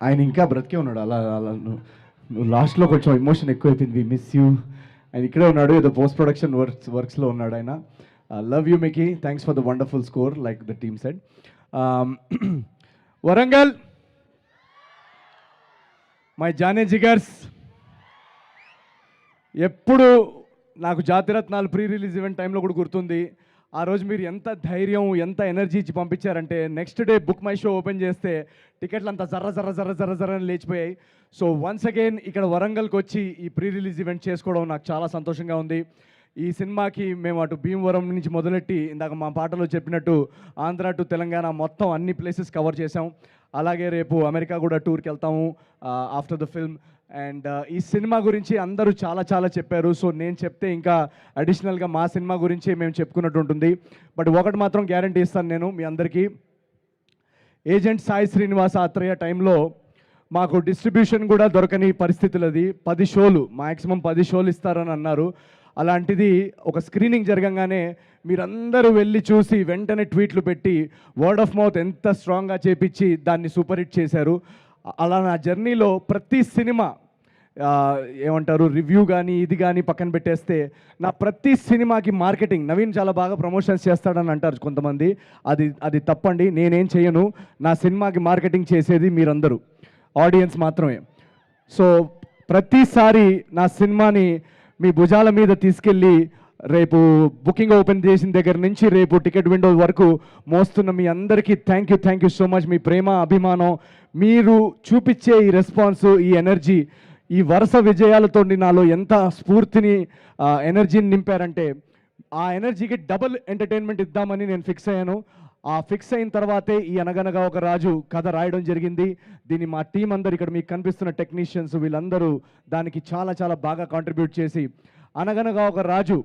ఆయన ఇంకా బ్రతికే ఉన్నాడు. అలా అలా నువ్వు లాస్ట్లో కొంచెం ఎమోషన్ ఎక్కువైపోయింది. We miss you. ఆయన ఇక్కడే ఉన్నాడు, ఏదో పోస్ట్ ప్రొడక్షన్ వర్క్స్లో ఉన్నాడు ఆయన. Love you Mickey, thanks for the wonderful score like the team said. Warangal, మై జానే జిగర్స్, ఎప్పుడు నాకు జాతిరత్నాలు ప్రీ రిలీజ్ ఈవెంట్ టైంలో కూడా గుర్తుంది. ఆ రోజు మీరు ఎంత ధైర్యం, ఎంత ఎనర్జీ ఇచ్చి పంపించారంటే next day book my show open చేస్తే టికెట్లు అంతా జర్ర జర్ర జర్ర జర్ర జర్ర అని లేచిపోయాయి. సో వన్స్ అగైన్ ఇక్కడ వరంగల్కి వచ్చి ఈ ప్రీ రిలీజ్ ఈవెంట్ చేసుకోవడం నాకు చాలా సంతోషంగా ఉంది. ఈ సినిమాకి మేము అటు భీమవరం నుంచి మొదలెట్టి ఇందాక మా పాటలో చెప్పినట్టు ఆంధ్ర టు తెలంగాణ మొత్తం అన్ని ప్లేసెస్ కవర్ చేసాం. అలాగే రేపు అమెరికా కూడా టూర్కి వెళ్తాము ఆఫ్టర్ ద ఫిల్మ్. అండ్ ఈ సినిమా గురించి అందరూ చాలా చాలా చెప్పారు. సో నేను చెప్తే ఇంకా అడిషనల్గా మా సినిమా గురించి మేము చెప్పుకున్నట్టు ఉంటుంది. బట్ ఒకటి మాత్రం గ్యారంటీ ఇస్తాను నేను మీ అందరికీ, ఏజెంట్ సాయి శ్రీనివాస ఆత్రేయ టైంలో మాకు డిస్ట్రిబ్యూషన్ కూడా దొరకని పరిస్థితులు. అది 10 షోలు, మ్యాక్సిమం 10 షోలు ఇస్తారని అన్నారు. అలాంటిది ఒక స్క్రీనింగ్ జరగంగానే మీరందరూ వెళ్ళి చూసి వెంటనే ట్వీట్లు పెట్టి వర్డ్ ఆఫ్ మౌత్ ఎంత స్ట్రాంగ్గా చేపించి దాన్ని సూపర్ హిట్ చేశారు. అలా నా జర్నీలో ప్రతి సినిమా ఏమంటారు రివ్యూ కానీ ఇది కానీ పక్కన పెట్టేస్తే నా ప్రతి సినిమాకి మార్కెటింగ్ నవీన్ చాలా బాగా ప్రమోషన్స్ చేస్తాడని అంటారు కొంతమంది. అది తప్పండి, నేనేం చేయను. నా సినిమాకి మార్కెటింగ్ చేసేది మీరందరూ, ఆడియన్స్ మాత్రమే. సో ప్రతిసారి నా సినిమాని మీ భుజాల మీద తీసుకెళ్ళి రేపు బుకింగ్ ఓపెన్ చేసిన దగ్గర నుంచి రేపు టికెట్ విండో వరకు మోస్తున్న మీ అందరికీ థ్యాంక్ యూ సో మచ్. మీ ప్రేమ, అభిమానం, మీరు చూపించే ఈ రెస్పాన్స్, ఈ ఎనర్జీ, ఈ వరుస విజయాలతో నాలో ఎంత స్ఫూర్తిని, ఎనర్జీని నింపారంటే ఆ ఎనర్జీకి డబుల్ ఎంటర్టైన్మెంట్ ఇద్దామని నేను ఫిక్స్ అయ్యాను. ఆ ఫిక్స్ అయిన తర్వాతే ఈ అనగనగా ఒక రాజు కథ రాయడం జరిగింది. దీన్ని మా టీం అందరు ఇక్కడ మీకు కనిపిస్తున్న టెక్నీషియన్స్ వీళ్ళందరూ దానికి చాలా చాలా బాగా కాంట్రిబ్యూట్ చేసి అనగనగా ఒక రాజు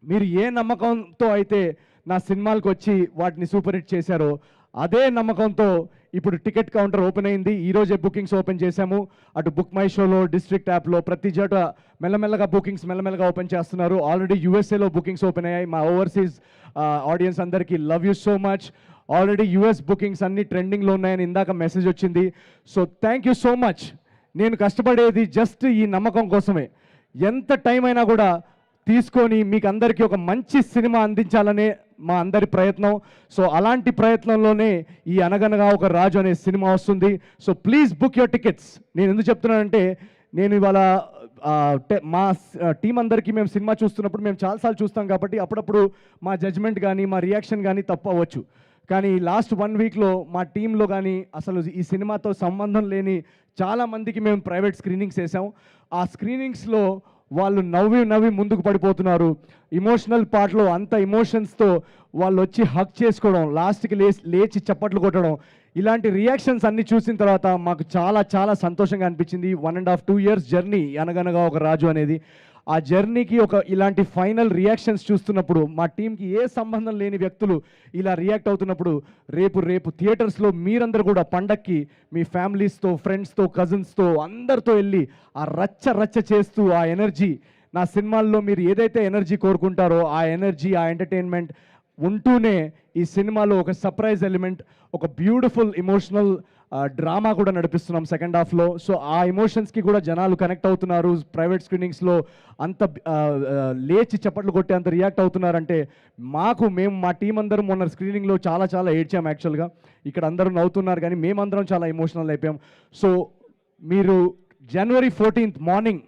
మీరు ఏ నమ్మకంతో అయితే నా సినిమాలకు వచ్చి వాటిని సూపర్ హిట్ చేశారో అదే నమ్మకంతో ఇప్పుడు టికెట్ కౌంటర్ ఓపెన్ అయింది. ఈరోజే బుకింగ్స్ ఓపెన్ చేశాము. అటు బుక్ మై షోలో, డిస్ట్రిక్ట్ యాప్లో ప్రతి చోట మెల్లమెల్లగా బుకింగ్స్ మెల్లమెల్లగా ఓపెన్ చేస్తున్నారు. ఆల్రెడీ యూఎస్ఏలో బుకింగ్స్ ఓపెన్ అయ్యాయి. మా ఓవర్సీస్ ఆడియన్స్ అందరికీ love you so much. Already US bookings అన్ని ట్రెండింగ్లో ఉన్నాయని ఇందాక మెసేజ్ వచ్చింది. So thank you so much. నేను కష్టపడేది జస్ట్ ఈ నమ్మకం కోసమే. ఎంత టైం అయినా కూడా తీసుకొని మీకు అందరికీ ఒక మంచి సినిమా అందించాలనే మా అందరి ప్రయత్నం. సో అలాంటి ప్రయత్నంలోనే ఈ అనగనగా ఒక రాజు అనే సినిమా వస్తుంది. So please book your tickets. నేను ఎందుకు చెప్తున్నానంటే నేను ఇవాళ మా టీం అందరికీ మేము సినిమా చూస్తున్నప్పుడు మేము చాలాసార్లు చూస్తాం కాబట్టి అప్పుడప్పుడు మా జడ్జ్మెంట్ కానీ మా రియాక్షన్ కానీ తప్పు అవ్వచ్చు. కానీ లాస్ట్ 1 వీక్లో మా టీంలో కానీ అసలు ఈ సినిమాతో సంబంధం లేని చాలామందికి మేము ప్రైవేట్ స్క్రీనింగ్స్ వేసాం. ఆ స్క్రీనింగ్స్లో వాళ్ళు నవ్వి ముందుకు పడిపోతున్నారు. ఇమోషనల్ పార్ట్లో అంత ఎమోషన్స్తో వాళ్ళు వచ్చి హక్ చేసుకోవడం, లాస్ట్కి లేచి చప్పట్లు కొట్టడం, ఇలాంటి రియాక్షన్స్ అన్ని చూసిన తర్వాత మాకు చాలా చాలా సంతోషంగా అనిపించింది. 1.5-2 years జర్నీ అనగనగా ఒక రాజు అనేది. ఆ జర్నీకి ఇలాంటి ఫైనల్ రియాక్షన్స్ చూస్తున్నప్పుడు మా టీంకి ఏ సంబంధం లేని వ్యక్తులు ఇలా రియాక్ట్ అవుతున్నప్పుడు రేపు థియేటర్స్లో మీరందరూ కూడా పండక్కి మీ ఫ్యామిలీస్తో, ఫ్రెండ్స్తో, కజిన్స్తో అందరితో వెళ్ళి ఆ రచ్చ చేస్తూ ఆ ఎనర్జీ, నా సినిమాల్లో మీరు ఏదైతే ఎనర్జీ కోరుకుంటారో ఆ ఎనర్జీ, ఆ ఎంటర్టైన్మెంట్ ఉంటూనే ఈ సినిమాలో ఒక సర్ప్రైజ్ ఎలిమెంట్, ఒక బ్యూటిఫుల్ ఎమోషనల్ డ్రామా కూడా నడిపిస్తున్నాం సెకండ్ హాఫ్లో. సో ఆ ఎమోషన్స్కి కూడా జనాలు కనెక్ట్ అవుతున్నారు. ప్రైవేట్ స్క్రీనింగ్స్లో అంత లేచి చప్పట్లు కొట్టి అంత రియాక్ట్ అవుతున్నారంటే మేము మా టీం అందరం మొన్న స్క్రీనింగ్లో చాలా చాలా ఏడ్చాం. యాక్చువల్గా ఇక్కడ అందరూ నవ్వుతున్నారు కానీ మేమందరం చాలా ఎమోషనల్ అయిపోయాం. సో మీరు January 14th మార్నింగ్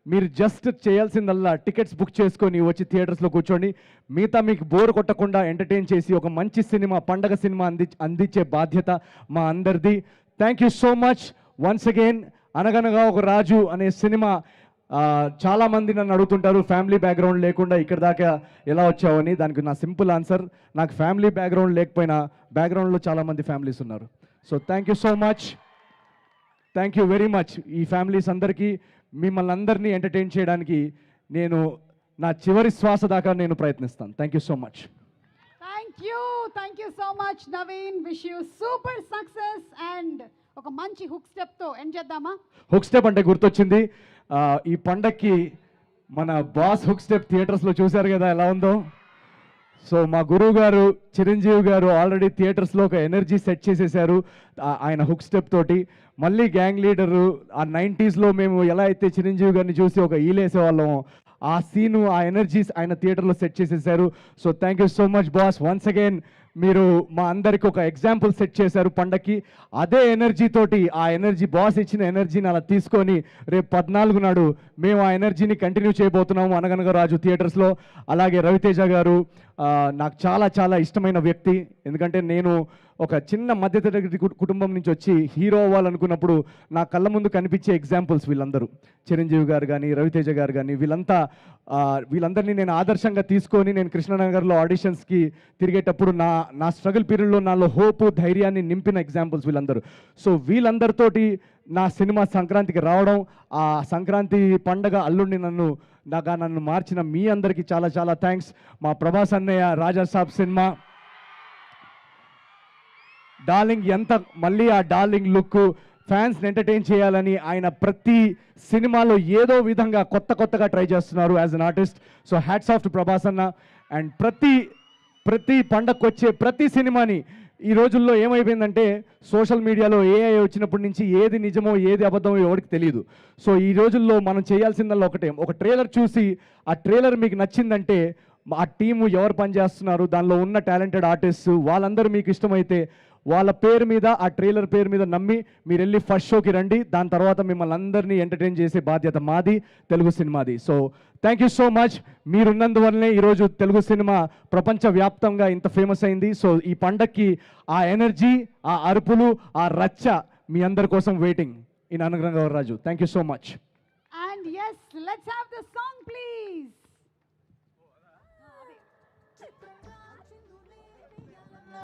మీరు జస్ట్ చేయాల్సిందల్లా టికెట్స్ బుక్ చేసుకొని వచ్చి థియేటర్స్లో కూర్చోండి. మిగతా మీకు బోర్ కొట్టకుండా ఎంటర్టైన్ చేసి ఒక మంచి సినిమా, పండగ సినిమా అందించే బాధ్యత మా అందరిది. Thank you so much once again. అనగనగా ఒక రాజు అనే సినిమా చాలామంది నన్ను అడుగుతుంటారు ఫ్యామిలీ బ్యాక్గ్రౌండ్ లేకుండా ఇక్కడ దాకా ఎలా వచ్చావని. దానికి నా సింపుల్ ఆన్సర్, నాకు ఫ్యామిలీ బ్యాక్గ్రౌండ్ లేకపోయినా బ్యాక్గ్రౌండ్లో చాలామంది ఫ్యామిలీస్ ఉన్నారు. So thank you so much, thank you very much. ఈ ఫ్యామిలీస్ అందరికీ మిమ్మల్ని అందరినీ ఎంటర్టైన్ చేయడానికి నేను నా చివరి శ్వాస దాకా నేను ప్రయత్నిస్తాను. Thank you so much. Thank you so much Naveen. Wish you super success and ఒక మంచి హుక్ స్టెప్తో ఎండ్ చేద్దామా? హుక్ స్టెప్ అంటే గుర్తొచ్చింది, ఈ పండక్కి మన బాస్ హుక్ స్టెప్ థియేటర్స్లో చూశారు కదా ఎలా ఉందో. సో మా గురువు గారు చిరంజీవి గారు ఆల్రెడీ థియేటర్స్లో ఒక ఎనర్జీ సెట్ చేసేసారు ఆయన హుక్ స్టెప్ తోటి. మళ్ళీ గ్యాంగ్ లీడరు ఆ 90స్లో మేము ఎలా అయితే చిరంజీవి గారిని చూసి ఒక ఈలేసేవాళ్ళం, ఆ సీను ఆ ఎనర్జీస్ ఆయన థియేటర్లో సెట్ చేసేసారు. So thank you so much boss, once again మీరు మా అందరికి ఒక ఎగ్జాంపుల్ సెట్ చేశారు పండక్కి. అదే ఎనర్జీ తోటి, ఆ ఎనర్జీ బాస్ ఇచ్చిన ఎనర్జీని అలా తీసుకొని రేపు 14 నాడు మేము ఆ ఎనర్జీని కంటిన్యూ చేయబోతున్నాము అనగనగా రాజు థియేటర్స్లో. అలాగే రవితేజ గారు నాకు చాలా చాలా ఇష్టమైన వ్యక్తి, ఎందుకంటే నేను ఒక చిన్న మధ్యతరగతి కుటుంబం నుంచి వచ్చి హీరో అవ్వాలనుకున్నప్పుడు నా కళ్ళ ముందు కనిపించే ఎగ్జాంపుల్స్ వీళ్ళందరూ. చిరంజీవి గారు కానీ, రవితేజ గారు కానీ, వీళ్ళందరినీ నేను ఆదర్శంగా తీసుకొని నేను కృష్ణనగర్లో ఆడిషన్స్కి తిరిగేటప్పుడు నా స్ట్రగుల్ పీరియడ్లో నాలో హోపు, ధైర్యాన్ని నింపిన ఎగ్జాంపుల్స్ వీళ్ళందరూ. సో వీళ్ళందరితోటి నా సినిమా సంక్రాంతికి రావడం, ఆ సంక్రాంతి పండగ అల్లుడిని నన్ను మార్చిన మీ అందరికీ చాలా చాలా థ్యాంక్స్. మా ప్రభాస్ అన్నయ్య రాజా సాబ్ సినిమా డార్లింగ్, మళ్ళీ ఆ డార్లింగ్ లుక్ ఫ్యాన్స్ని ఎంటర్టైన్ చేయాలని ఆయన ప్రతి సినిమాలో ఏదో విధంగా కొత్తగా ట్రై చేస్తున్నారు as an artist. So hats off to Prabhas అన్న. అండ్ ప్రతి పండగకు వచ్చే ప్రతి సినిమాని ఈ రోజుల్లో ఏమైపోయిందంటే సోషల్ మీడియాలో ఏఐ వచ్చినప్పటి నుంచి ఏది నిజమో ఏది అబద్ధమో ఎవరికి తెలియదు. సో ఈ రోజుల్లో మనం చేయాల్సిందల్లా ఒకటే, ఒక ట్రైలర్ చూసి ఆ ట్రైలర్ మీకు నచ్చిందంటే ఆ టీము ఎవరు పనిచేస్తున్నారు, దానిలో ఉన్న టాలెంటెడ్ ఆర్టిస్ట్ వాళ్ళందరూ మీకు ఇష్టమైతే వాళ్ళ పేరు మీద, ఆ ట్రైలర్ పేరు మీద నమ్మి మీరు వెళ్ళి ఫస్ట్ షోకి రండి. దాని తర్వాత మిమ్మల్ని అందరినీ ఎంటర్టైన్ చేసే బాధ్యత మాది, తెలుగు సినిమాది. So thank you so much. మీరున్నందువల్లనే ఈరోజు తెలుగు సినిమా ప్రపంచవ్యాప్తంగా ఇంత ఫేమస్ అయింది. సో ఈ పండక్కి ఆ ఎనర్జీ, ఆ అరుపులు, ఆ రచ్చ మీ అందరి కోసం వెయిటింగ్ ఇన్ అనుగ్రహం Raju. Thank you so much. And yes, let's have the song please.